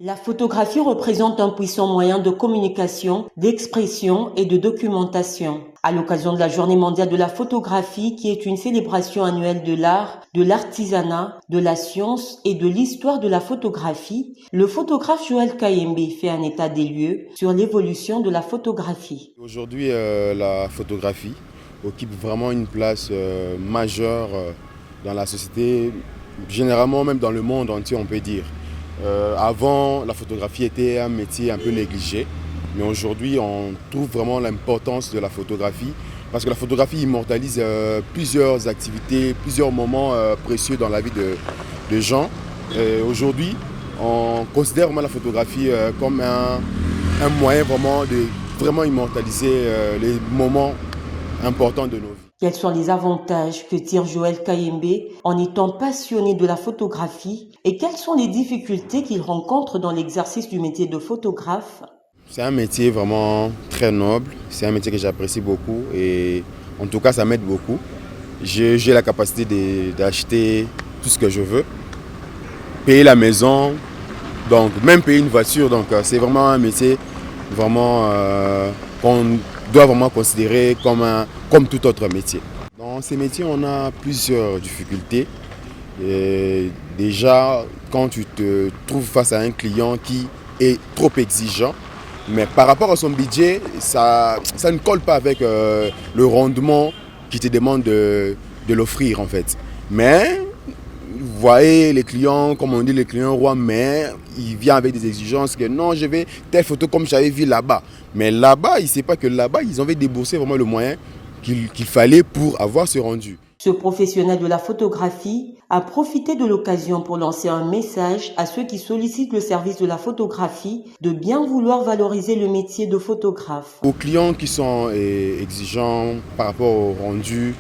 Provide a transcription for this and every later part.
La photographie représente un puissant moyen de communication, d'expression et de documentation. À l'occasion de la Journée mondiale de la photographie, qui est une célébration annuelle de l'art, de l'artisanat, de la science et de l'histoire de la photographie, le photographe Joël Kayembe fait un état des lieux sur l'évolution de la photographie. Aujourd'hui, la photographie occupe vraiment une place majeure dans la société, généralement même dans le monde entier, on peut dire. Avant, la photographie était un métier un peu négligé, mais aujourd'hui, on trouve vraiment l'importance de la photographie parce que la photographie immortalise plusieurs activités, plusieurs moments précieux dans la vie de gens. Aujourd'hui, on considère vraiment la photographie comme un moyen vraiment de vraiment immortaliser les moments importants de nos vies. Quels sont les avantages que tire Joël Kayembe en étant passionné de la photographie et quelles sont les difficultés qu'il rencontre dans l'exercice du métier de photographe? C'est un métier vraiment très noble, c'est un métier que j'apprécie beaucoup et en tout cas ça m'aide beaucoup. J'ai la capacité d'acheter tout ce que je veux, payer la maison, donc même payer une voiture, donc c'est vraiment un métier vraiment qu'on doit vraiment considérer comme tout autre métier. Dans ces métiers, on a plusieurs difficultés. Et déjà, quand tu te trouves face à un client qui est trop exigeant, mais par rapport à son budget, ça ne colle pas avec le rendement qu'il te demande de l'offrir en fait. Mais vous voyez les clients, comme on dit, les clients rois, mais il vient avec des exigences que non, je vais telle photo comme j'avais vu là-bas. Mais là-bas, il ne sait pas que là-bas, ils avaient déboursé vraiment le moyen qu'il fallait pour avoir ce rendu. Ce professionnel de la photographie a profité de l'occasion pour lancer un message à ceux qui sollicitent le service de la photographie de bien vouloir valoriser le métier de photographe. Aux clients qui sont exigeants par rapport au rendu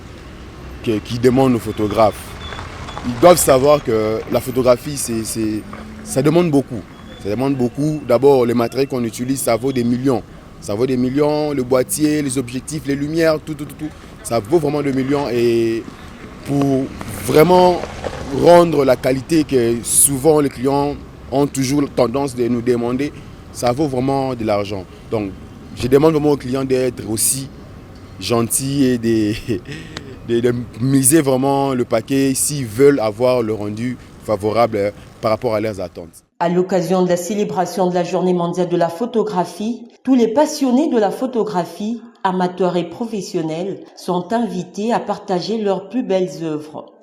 qui demandent aux photographes, ils doivent savoir que la photographie, ça demande beaucoup. Ça demande beaucoup. D'abord, les matériels qu'on utilise, ça vaut des millions. Ça vaut des millions, le boîtier, les objectifs, les lumières, tout. Ça vaut vraiment des millions. Et pour vraiment rendre la qualité que souvent les clients ont toujours tendance de nous demander, ça vaut vraiment de l'argent. Donc, je demande vraiment aux clients d'être aussi gentils et de miser vraiment le paquet s'ils veulent avoir le rendu favorable par rapport à leurs attentes. À l'occasion de la célébration de la Journée mondiale de la photographie, tous les passionnés de la photographie, amateurs et professionnels, sont invités à partager leurs plus belles œuvres.